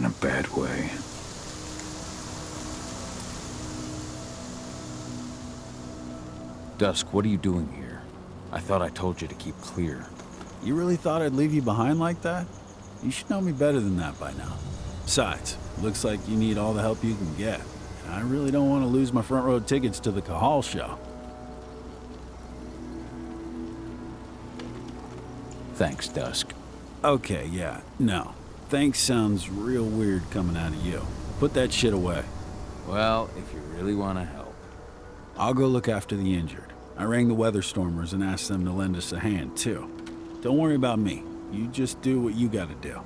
in a bad way. Dusk, what are you doing here? I thought I told you to keep clear. You really thought I'd leave you behind like that? You should know me better than that by now. Besides, looks like you need all the help you can get. And I really don't want to lose my front row tickets to the Cahal show. Thanks, Dusk. Okay, yeah, no. Thanks sounds real weird coming out of you. Put that shit away. Well, if you really want to help. I'll go look after the injured. I rang the weather stormers and asked them to lend us a hand, too. Don't worry about me. You just do what you gotta do.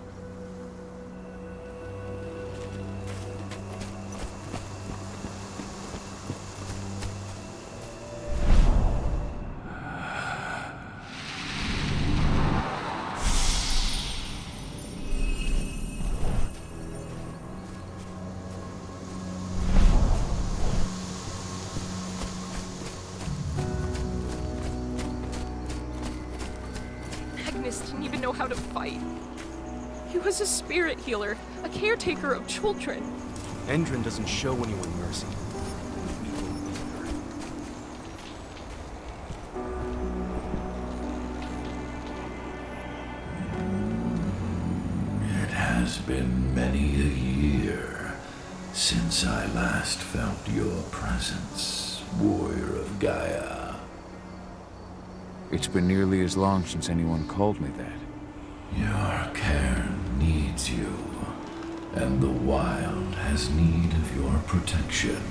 Didn't even know how to fight. He was a spirit healer, a caretaker of children. Endrin doesn't show anyone mercy. It has been many a year since I last felt your presence, warrior of Gaia. It's been nearly as long since anyone called me that. Your cairn needs you, and the wild has need of your protection.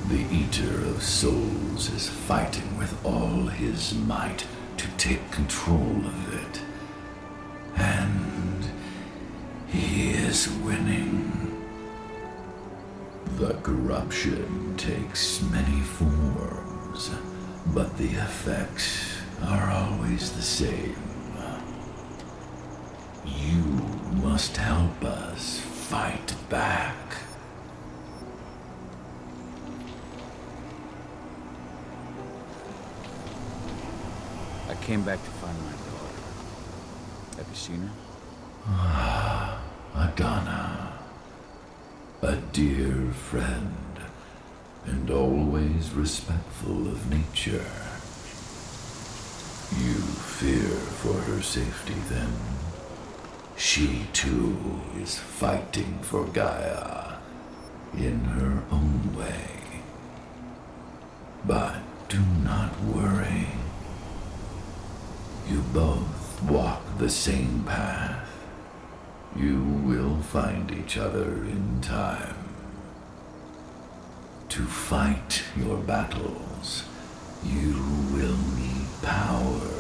The Eater of Souls is fighting with all his might to take control of it. And he is winning. The corruption takes many forms, but the effects are always the same. You must help us fight back. I came back to find my daughter. Have you seen her? Ah, Adana. A dear friend, and always respectful of nature. You fear for her safety, then? She, too, is fighting for Gaia in her own way. But do not worry. You both walk the same path. You will find each other in time. To fight your battles, you will need power.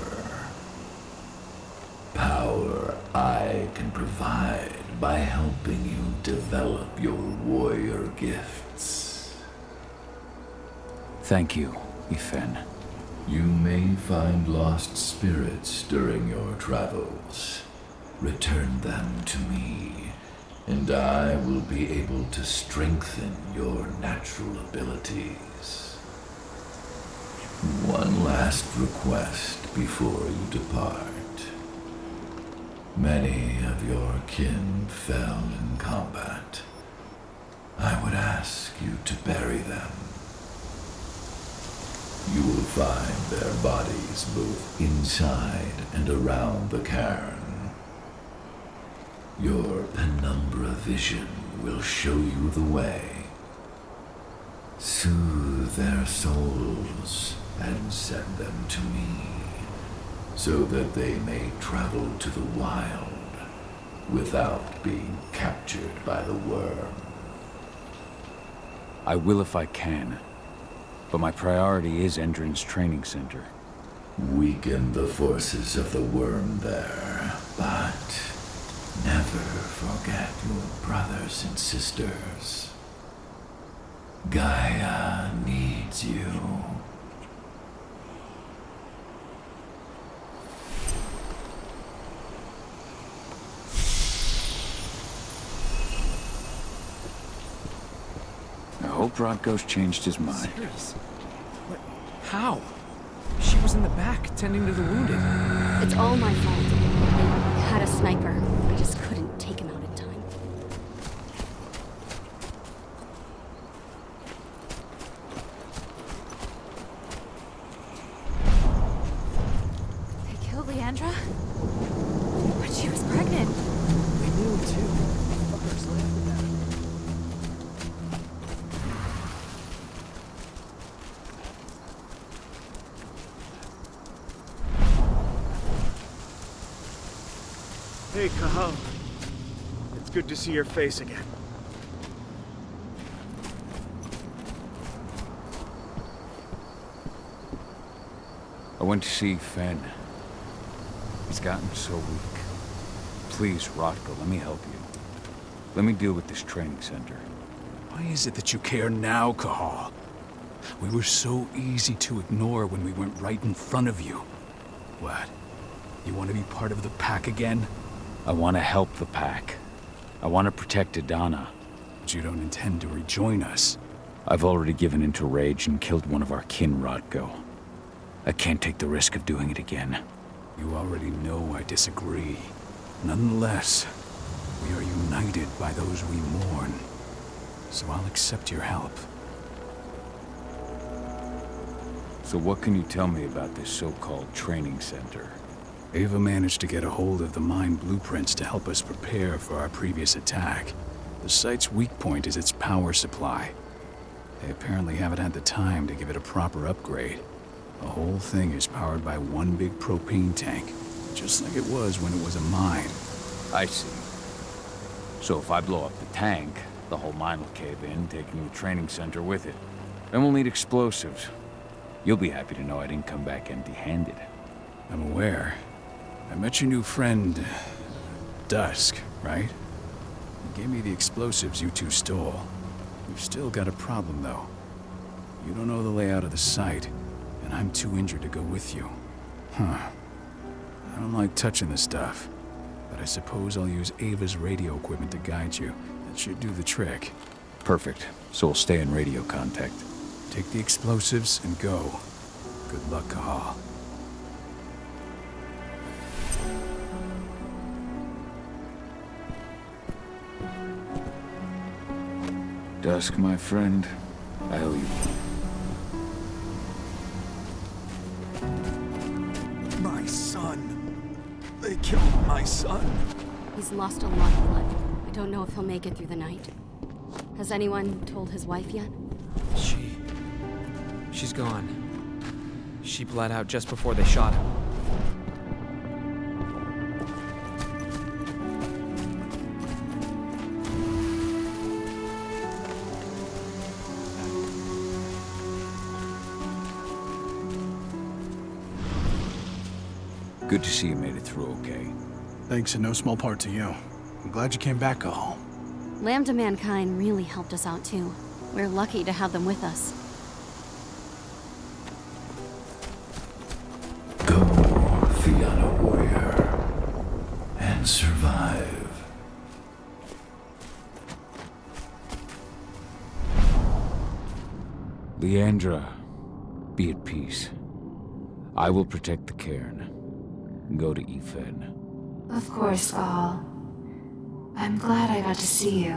Power I can provide by helping you develop your warrior gifts. Thank you, Ifen. You may find lost spirits during your travels. Return them to me, and I will be able to strengthen your natural abilities. One last request before you depart. Many of your kin fell in combat. I would ask you to bury them. You will find their bodies both inside and around the cairn. Your penumbra vision will show you the way. Soothe their souls and send them to me, so that they may travel to the wild without being captured by the worm. I will if I can, but my priority is Endrin's training center. Weaken the forces of the worm there, but never forget your brothers and sisters. Gaia needs you. I hope Rodko's changed his mind. Serious? What? How? She was in the back, tending to the wounded. It's all my fault. They had a sniper. I just couldn't take him out Hey, Cahal. It's good to see your face again. I went to see Fen. He's gotten so weak. Please, Rotko, let me help you. Let me deal with this training center. Why is it that you care now, Cahal? We were so easy to ignore when we went right in front of you. What? You want to be part of the pack again? I want to help the pack. I want to protect Adana. But you don't intend to rejoin us. I've already given in to rage and killed one of our kin, Rotko. I can't take the risk of doing it again. You already know I disagree. Nonetheless, we are united by those we mourn. So I'll accept your help. So what can you tell me about this so-called training center? Ava managed to get a hold of the mine blueprints to help us prepare for our previous attack. The site's weak point is its power supply. They apparently haven't had the time to give it a proper upgrade. The whole thing is powered by one big propane tank, just like it was when it was a mine. I see. So if I blow up the tank, the whole mine will cave in, taking the training center with it. Then we'll need explosives. You'll be happy to know I didn't come back empty-handed. I'm aware. I met your new friend, Dusk, right? He gave me the explosives you two stole. We've still got a problem, though. You don't know the layout of the site, and I'm too injured to go with you. Huh. I don't like touching the stuff, but I suppose I'll use Ava's radio equipment to guide you. That should do the trick. Perfect. So we'll stay in radio contact. Take the explosives and go. Good luck, Cahal. Dusk, my friend, I owe you. My son. They killed my son. He's lost a lot of blood. I don't know if he'll make it through the night. Has anyone told his wife yet? She's gone. She bled out just before they shot him. Good to see you made it through okay. Thanks in no small part to you. I'm glad you came back, Cahal. Lambda Mankind really helped us out too. We're lucky to have them with us. Go, Fianna warrior, and survive. Leandra, be at peace. I will protect the cairn. Go to Efen. Of course, Cahal. I'm glad I got to see you.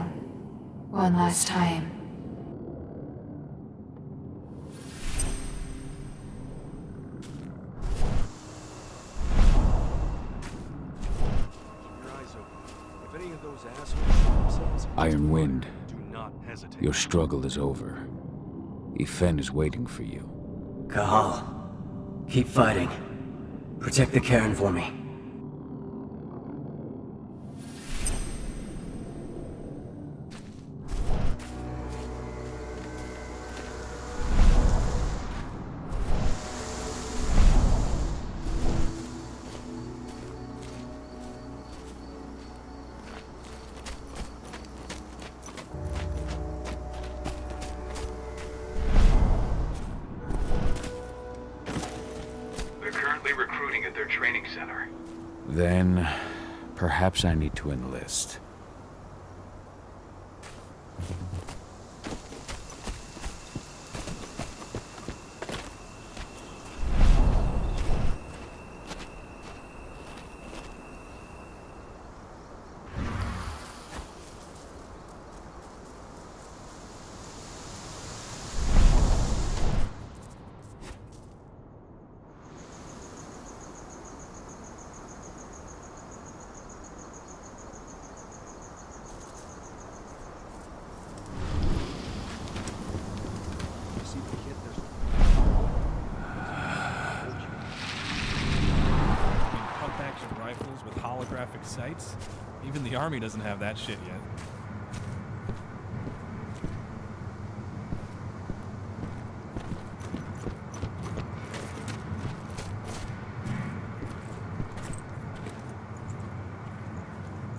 One last time. Iron Wind, Do not hesitate. your struggle is over. Efen is waiting for you. Cahal, keep fighting. Protect the cairn for me. Recruiting at their training center. Then, perhaps I need to enlist. sights? Even the army doesn't have that shit yet.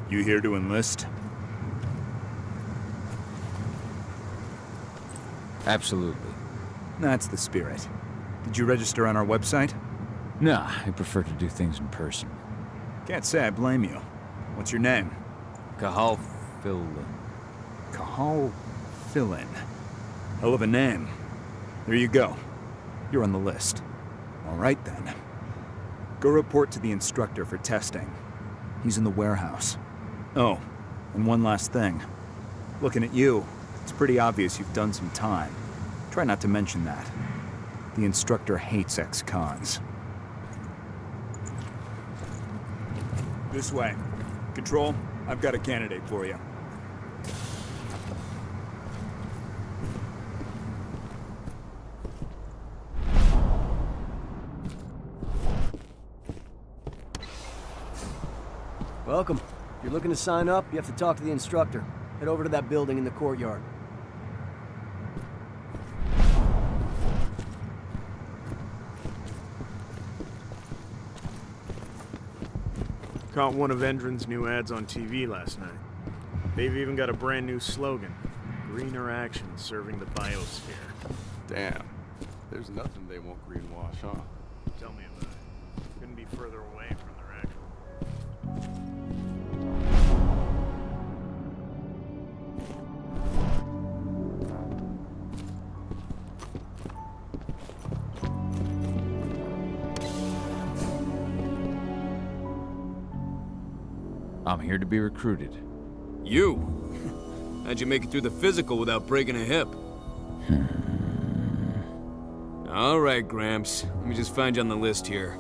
You here to enlist? Absolutely. That's the spirit. Did you register on our website? Nah, I prefer to do things in person. Can't say I blame you. What's your name? Cahal Phil. Cahal Philin. Hell of a name. There you go. You're on the list. All right then. Go report to the instructor for testing. He's in the warehouse. Oh, and one last thing. Looking at you, it's pretty obvious you've done some time. Try not to mention that. The instructor hates ex-cons. This way. Control, I've got a candidate for you. Welcome. If you're looking to sign up, you have to talk to the instructor. Head over to that building in the courtyard. Caught one of Endron's new ads on TV last night. They've even got a brand new slogan. Greener action serving the biosphere. Damn. There's nothing they won't greenwash, huh? Tell me about it. Couldn't be further away from their actual... I'm here to be recruited. You? How'd you make it through the physical without breaking a hip? All right, Gramps. Let me just find you on the list here.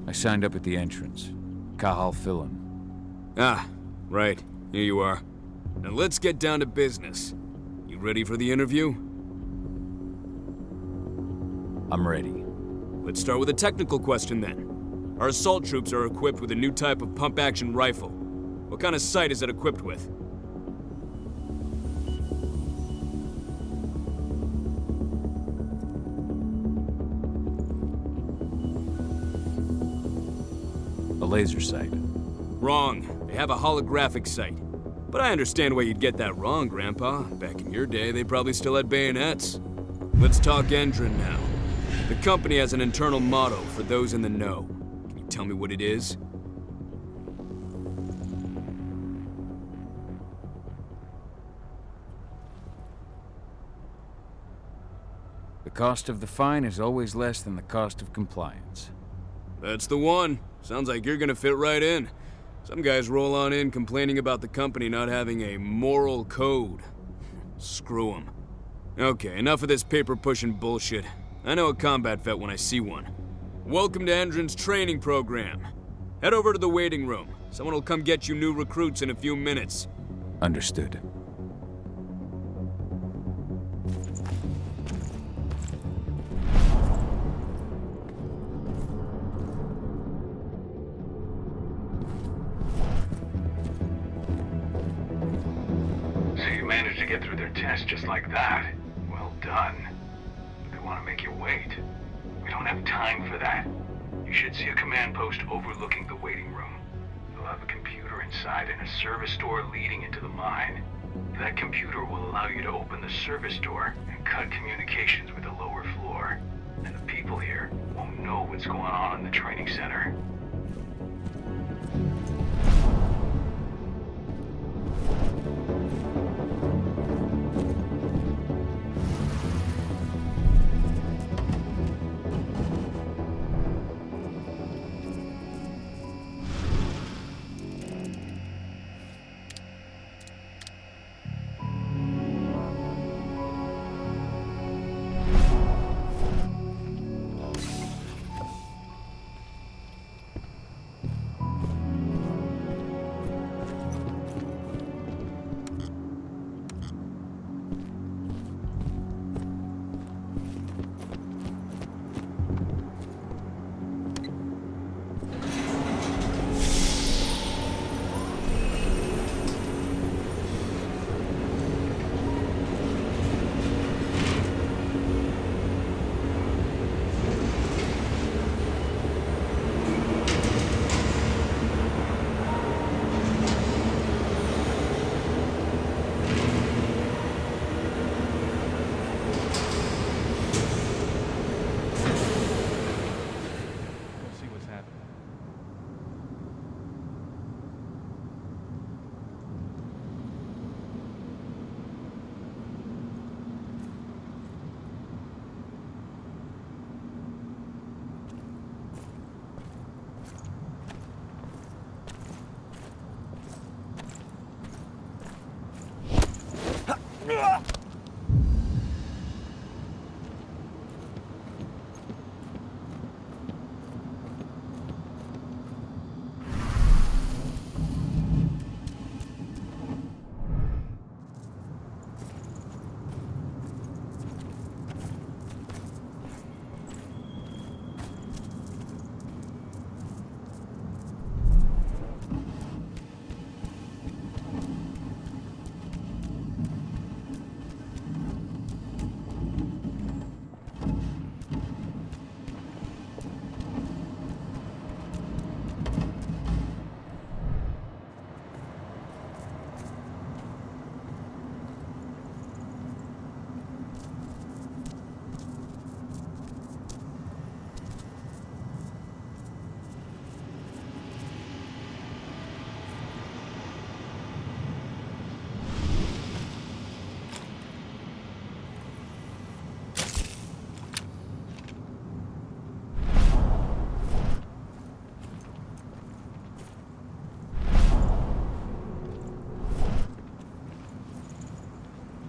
I signed up at the entrance. Cahal Philin. Ah, right. Here you are. Now let's get down to business. You ready for the interview? I'm ready. Let's start with a technical question then. Our assault troops are equipped with a new type of pump-action rifle. What kind of sight is it equipped with? A laser sight. Wrong. They have a holographic sight. But I understand why you'd get that wrong, Grandpa. Back in your day, they probably still had bayonets. Let's talk Endron now. The company has an internal motto for those in the know. Can you tell me what it is? The cost of the fine is always less than the cost of compliance. That's the one. Sounds like you're gonna fit right in. Some guys roll on in complaining about the company not having a moral code. Screw 'em. Okay, enough of this paper-pushing bullshit. I know a combat vet when I see one. Welcome to Endron's training program. Head over to the waiting room. Someone will come get you new recruits in a few minutes. Understood. So you managed to get through their test just like that. Well done. They want to make you wait. We don't have time for that. You should see a command post overlooking the waiting room. You'll have a computer inside and a service door leading into the mine. That computer will allow you to open the service door and cut communications with the lower floor. And the people here won't know what's going on in the training center.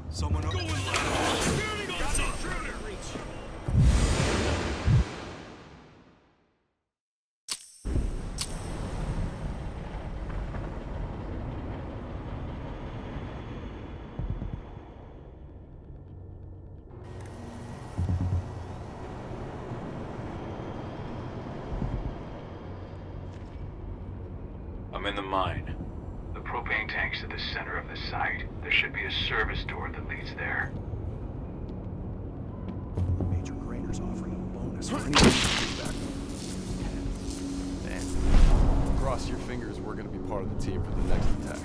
Someone over there. I'm in the mine. The propane tank's at the center of the site. There should be a service door that leads there. Major Grainer's offering a bonus for anyone who back. Damn. Cross your fingers, we're gonna be part of the team for the next attack.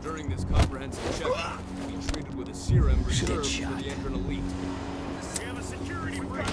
During this comprehensive checkup, you'll be treated with a serum reserved for the entrant elite. We have a security breach.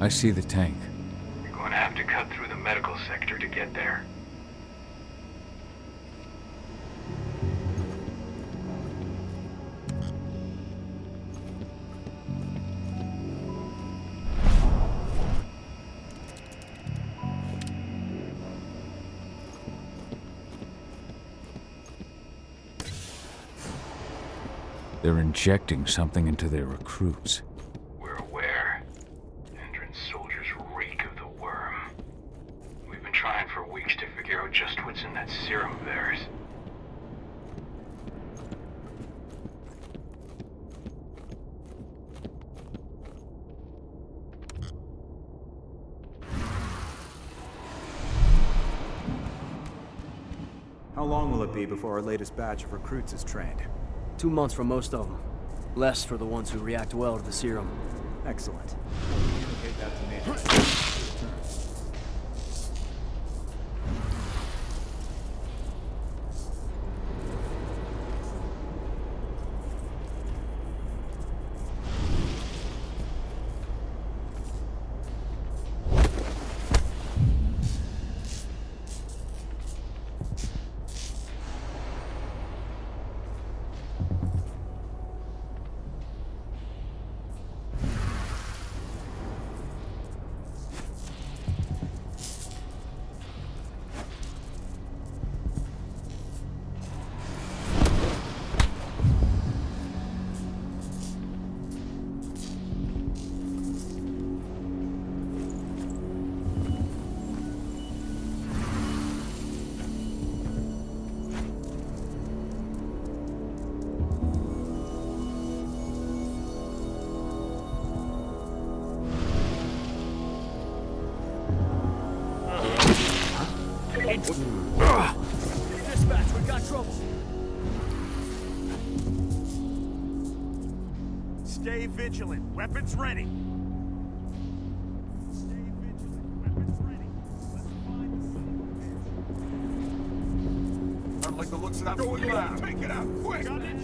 I see the tank. You're going to have to cut through the medical sector to get there. They're injecting something into their recruits. We're aware. Entrance soldiers reek of the worm. We've been trying for weeks to figure out just what's in that serum of theirs. How long will it be before our latest batch of recruits is trained? 2 months for most of them. Less for the ones who react well to the serum. Excellent. Communicate that to me. Dispatch, we got trouble. Stay vigilant. Weapons ready. Stay vigilant. Weapons ready. Let's find the... I don't like the looks of that. Going loud. Take it out, quick. Got it,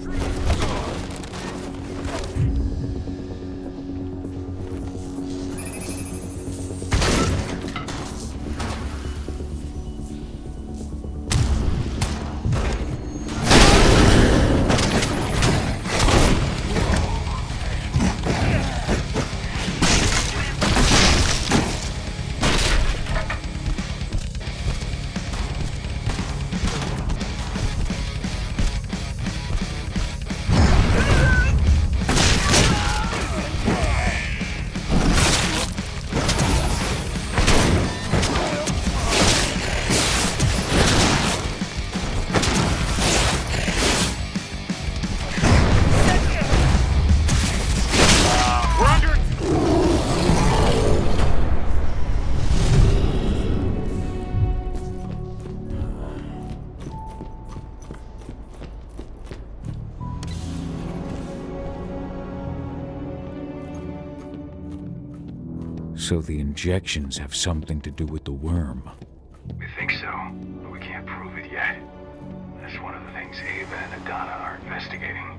So the injections have something to do with the worm. We think so, but we can't prove it yet. That's one of the things Ava and Adana are investigating.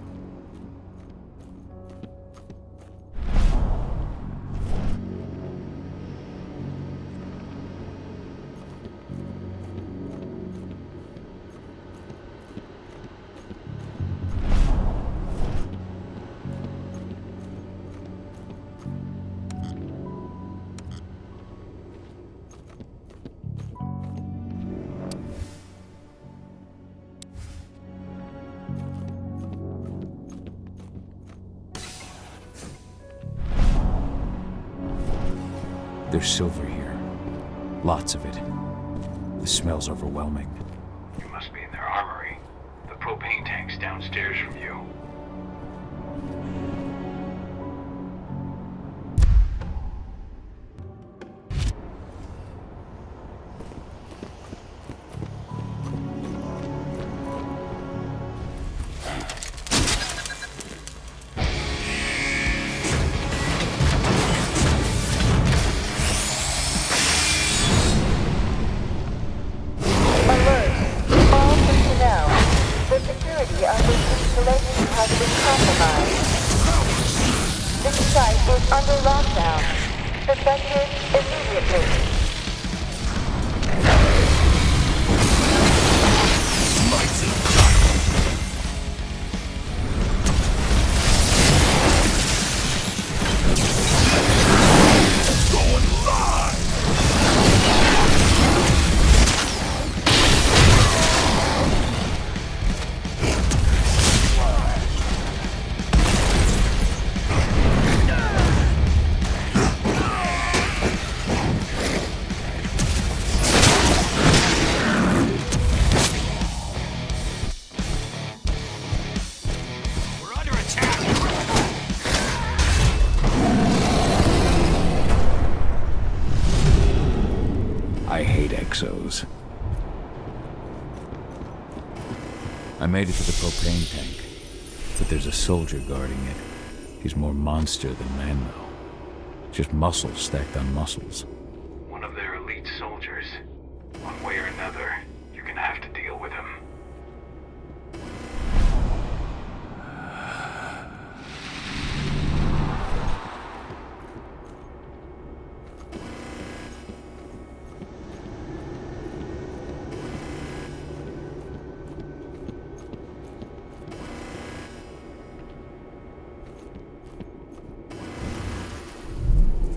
There's silver here. Lots of it. The smell's overwhelming. You must be in their armory. The propane tank's downstairs from you. This site is under lockdown. suspended immediately. I hate exos. I made it to the propane tank, but there's a soldier guarding it. He's more monster than man, though. Just muscles stacked on muscles. One of their elite soldiers. One way or another, you're gonna have to deal with him.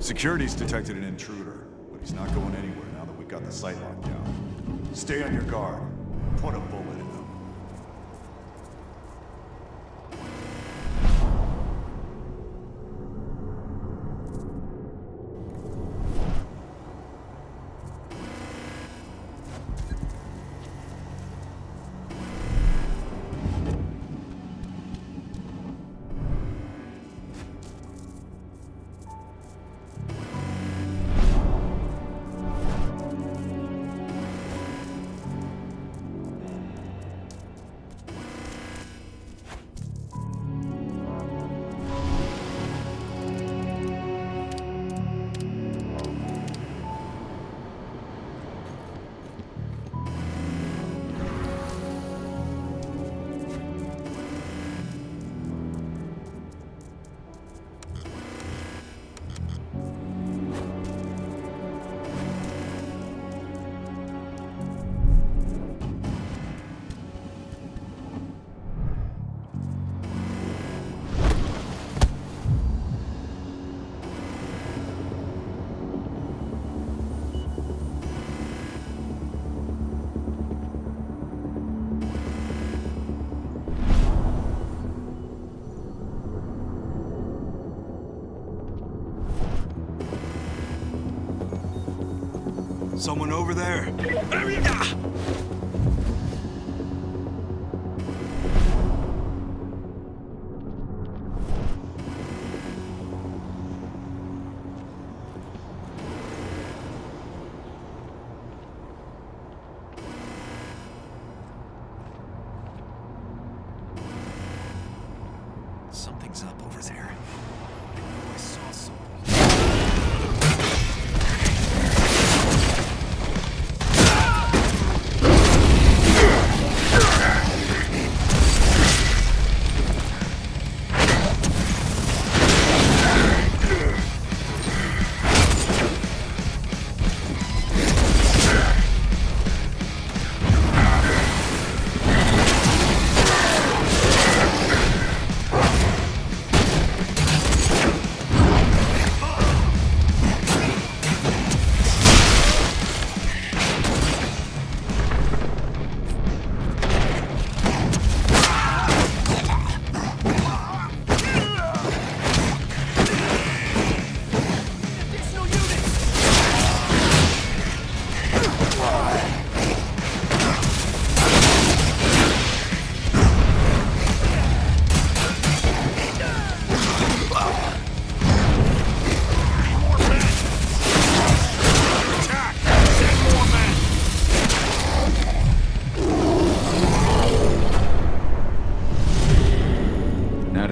Security's detected an intruder, but he's not going anywhere now that we've got the site locked down. Stay on your guard. Put a bullet in them. Someone over there? Something's up over there. I know I saw something.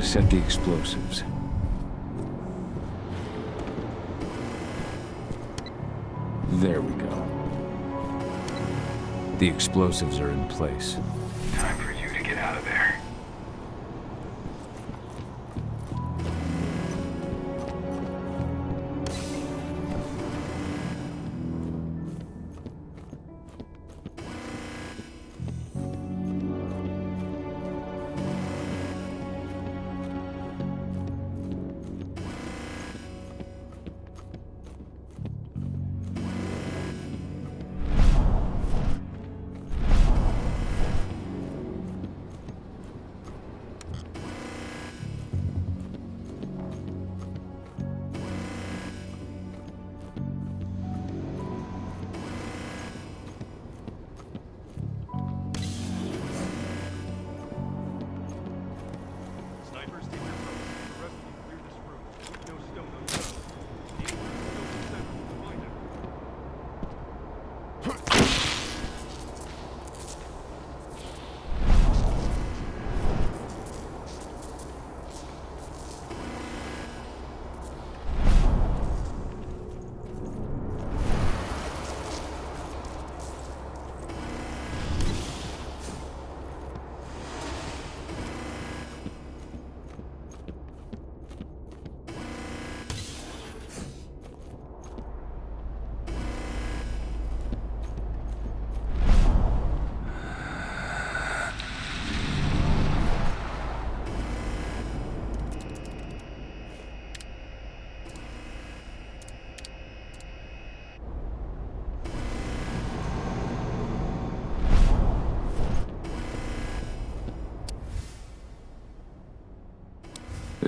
Set the explosives. There we go. The explosives are in place. Time for you to get out of there.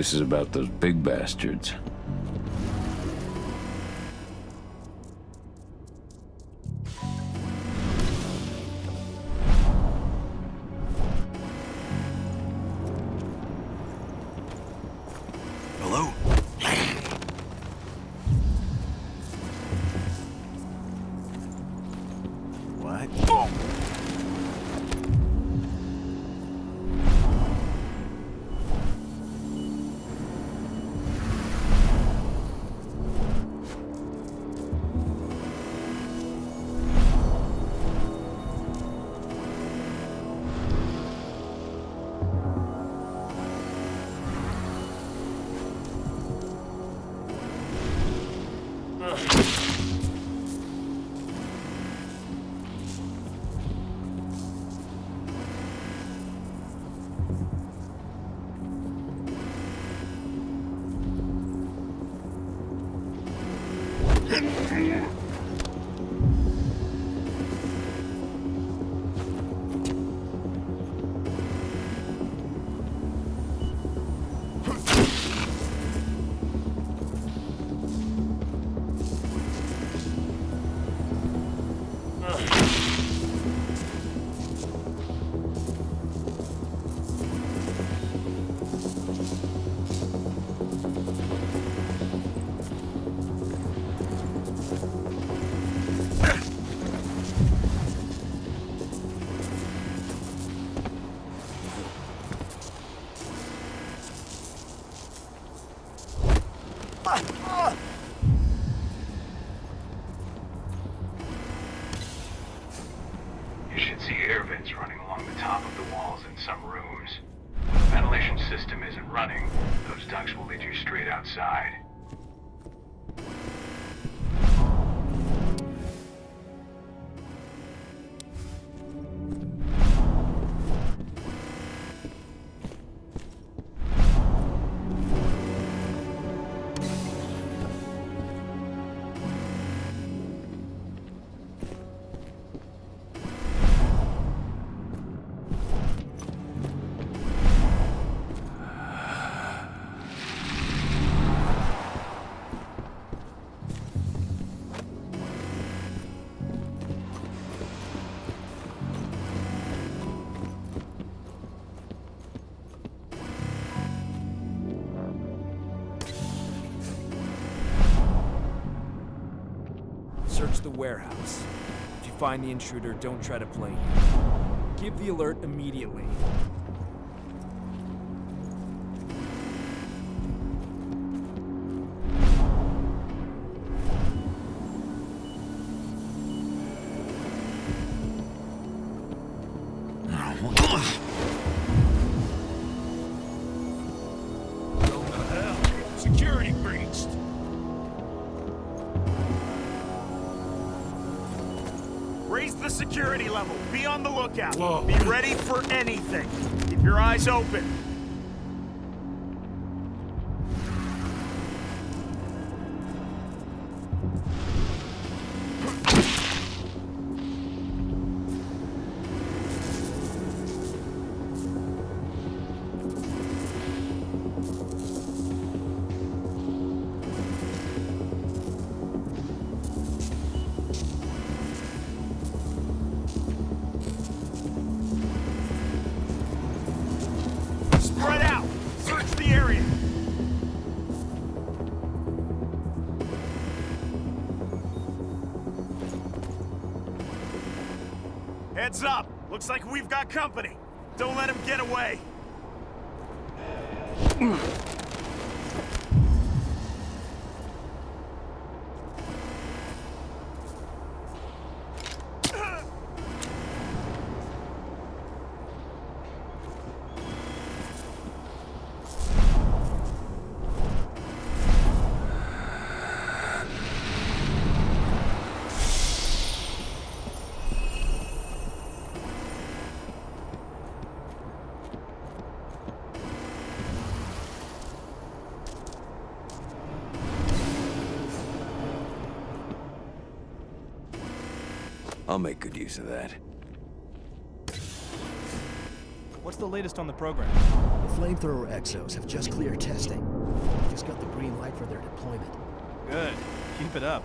This is about those big bastards. Hello? What? Oh! You should see air vents running along the top of the walls in some rooms. When the ventilation system isn't running, those ducts will lead you straight outside. Search the warehouse. If you find the intruder, don't try to play him. Give the alert immediately. Security breached. Raise the security level. Be on the lookout. Whoa. Be ready for anything. Keep your eyes open. Spread out. Search the area. Heads up. Looks like we've got company. Don't let him get away. I'll make good use of that. What's the latest on the program? flamethrower exos have just cleared testing. Just got the green light for their deployment. Good. Keep it up.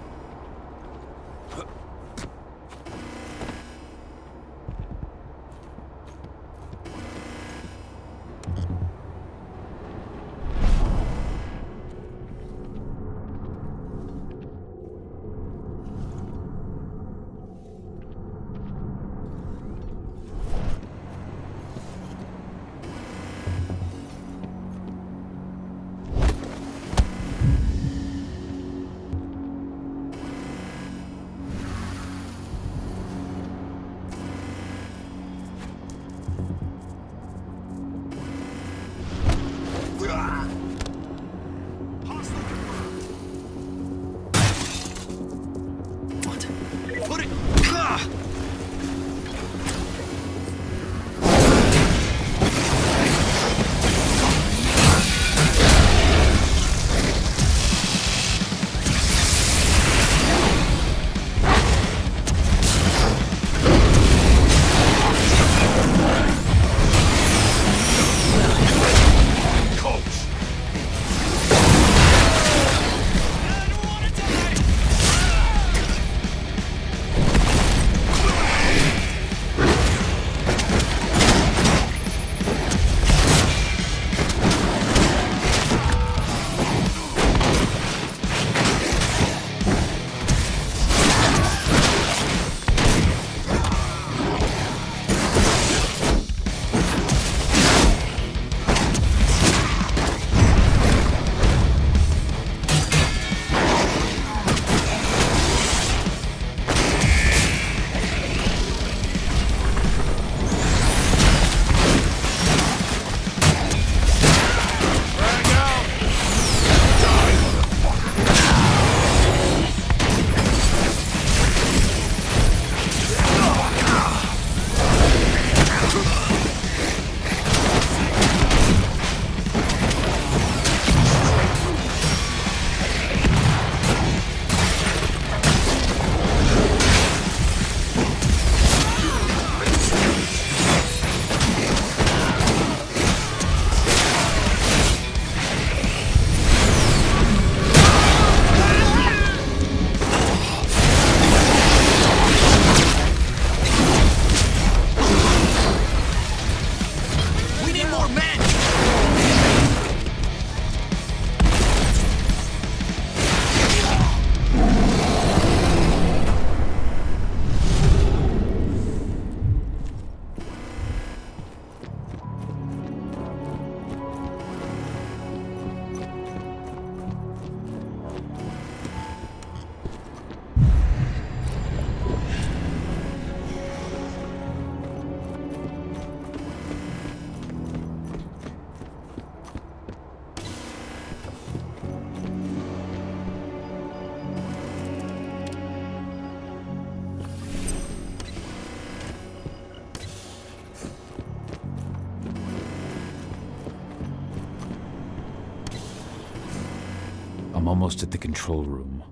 I'm almost at the control room.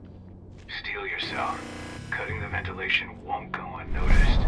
Steel yourself. Cutting the ventilation won't go unnoticed.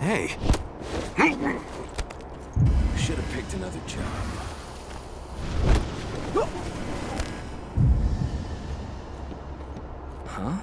Hey! Should have picked another job. Huh?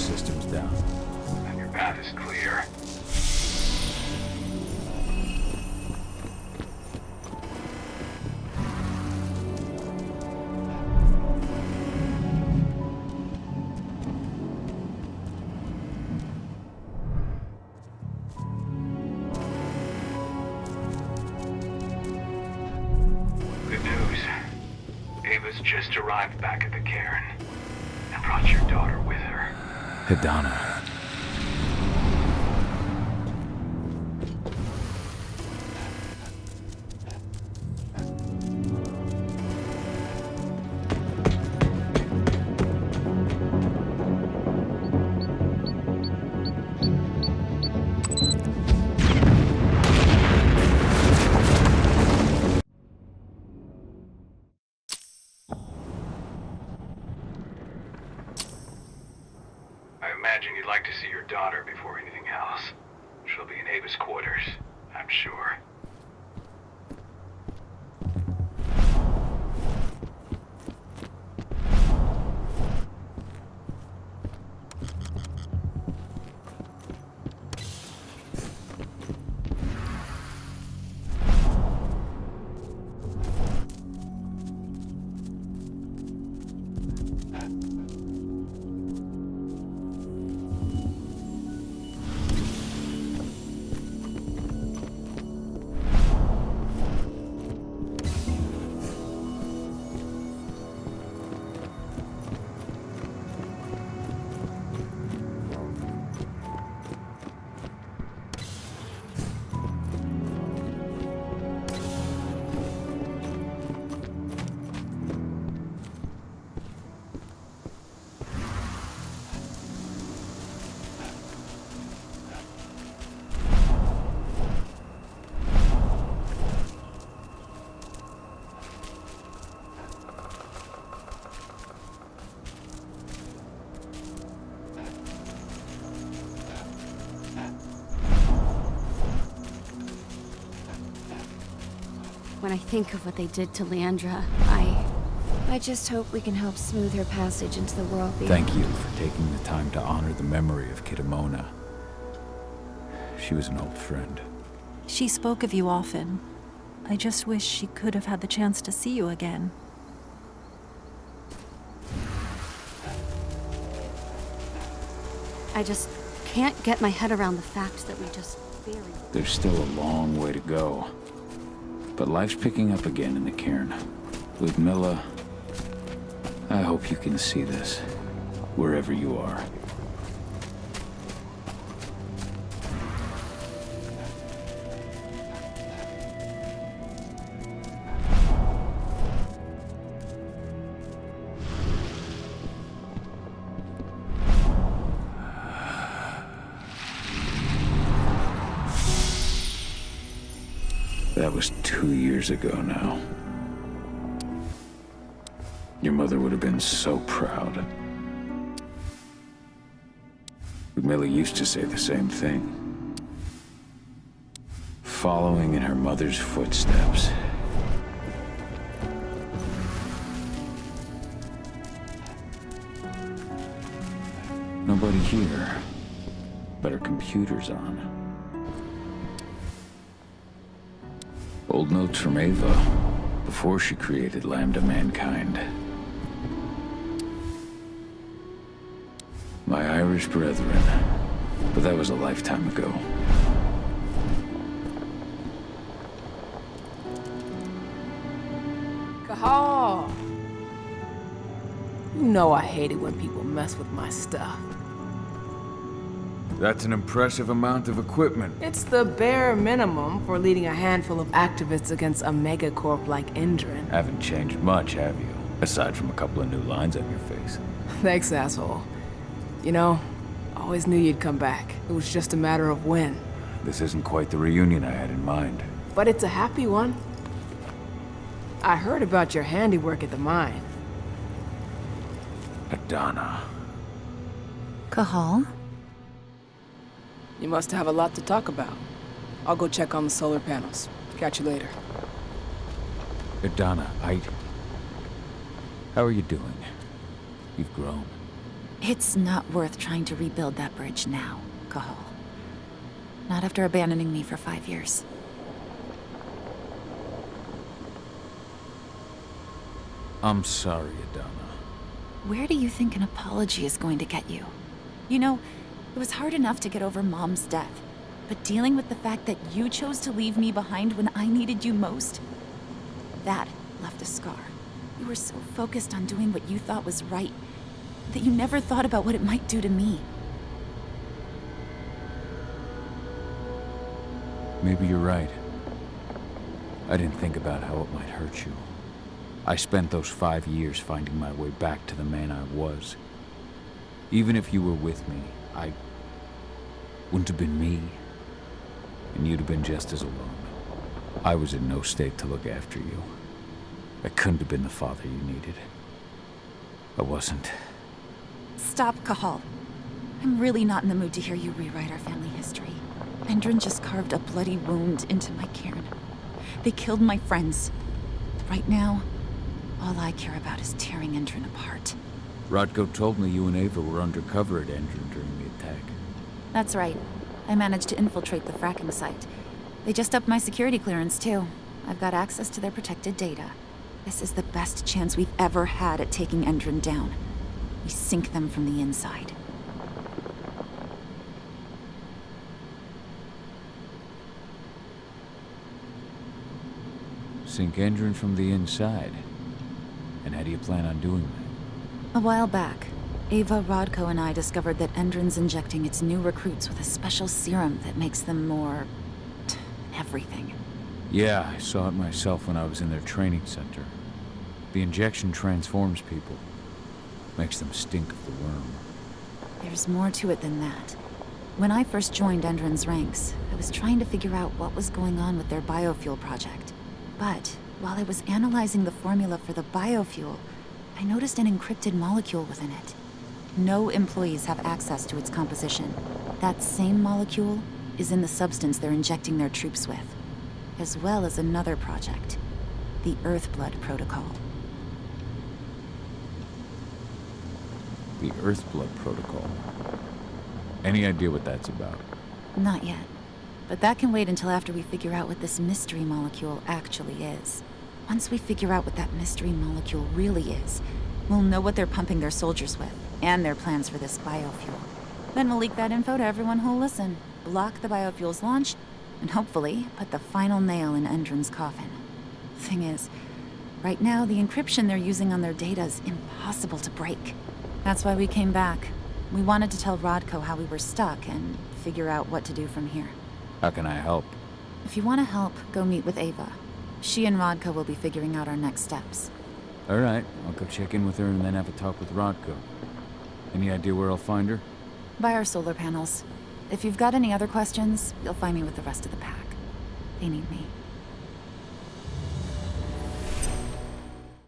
system's down. And your path is clear. Good news. Ava's just arrived back at the cairn and brought your daughter with her. Hidana. I imagine you'd like to see your daughter before anything else. She'll be in Ava's quarters, I'm sure. When I think of what they did to Leandra, I just hope we can help smooth her passage into the world beyond. Thank you for taking the time to honor the memory of Kitamona. She was an old friend. She spoke of you often. I just wish she could have had the chance to see you again. I just can't get my head around the fact that we just buried. There's still a long way to go. But life's picking up again in the cairn. Ludmilla, I hope you can see this, wherever you are. That was 2 years ago now. Your mother would have been so proud. Ludmilla used to say the same thing. Following in her mother's footsteps. Nobody here, but her computer's on. Old notes from Ava, before she created Lambda Mankind. My Irish brethren, but that was a lifetime ago. Cahal! You know I hate it when people mess with my stuff. That's an impressive amount of equipment. It's the bare minimum for leading a handful of activists against a megacorp like Indran. Haven't changed much, have you? Aside from a couple of new lines on your face. Thanks, asshole. You know, I always knew you'd come back. It was just a matter of when. This isn't quite the reunion I had in mind. But it's a happy one. I heard about your handiwork at the mine. Adana. Cahal? You must have a lot to talk about. I'll go check on the solar panels. Catch you later. Adana, how are you doing? You've grown. It's not worth trying to rebuild that bridge now, Cahal. Not after abandoning me for 5 years. I'm sorry, Adana. Where do you think an apology is going to get you? You know, it was hard enough to get over Mom's death, but dealing with the fact that you chose to leave me behind when I needed you most, that left a scar. You were so focused on doing what you thought was right that you never thought about what it might do to me. Maybe you're right. I didn't think about how it might hurt you. I spent those 5 years finding my way back to the man I was. Even if you were with me, I wouldn't have been me. And you'd have been just as alone. I was in no state to look after you. I couldn't have been the father you needed. I wasn't. Stop, Cahal. I'm really not in the mood to hear you rewrite our family history. Endron just carved a bloody wound into my cairn. They killed my friends. Right now, all I care about is tearing Endron apart. Rodko told me you and Ava were undercover at Endron during the attack. That's right. I managed to infiltrate the fracking site. They just upped my security clearance, too. I've got access to their protected data. This is the best chance we've ever had at taking Endron down. We sink them from the inside. Sink Endron from the inside? And how do you plan on doing that? A while back, Ava, Rodko, and I discovered that Endron's injecting its new recruits with a special serum that makes them more... everything. Yeah, I saw it myself when I was in their training center. The injection transforms people. Makes them stink of the worm. There's more to it than that. When I first joined Endron's ranks, I was trying to figure out what was going on with their biofuel project. But while I was analyzing the formula for the biofuel, I noticed an encrypted molecule within it. No employees have access to its composition. That same molecule is in the substance they're injecting their troops with, as well as another project, the Earthblood Protocol. The Earthblood Protocol. Any idea what that's about? Not yet. But that can wait until after we figure out what this mystery molecule actually is. Once we figure out what that mystery molecule really is, we'll know what they're pumping their soldiers with, and their plans for this biofuel. Then we'll leak that info to everyone who'll listen, block the biofuel's launch, and hopefully put the final nail in Endron's coffin. Thing is, right now the encryption they're using on their data is impossible to break. That's why we came back. We wanted to tell Rodko how we were stuck and figure out what to do from here. How can I help? If you want to help, go meet with Ava. She and Rodko will be figuring out our next steps. All right, I'll go check in with her and then have a talk with Rodko. Any idea where I'll find her? By our solar panels. If you've got any other questions, you'll find me with the rest of the pack. They need me.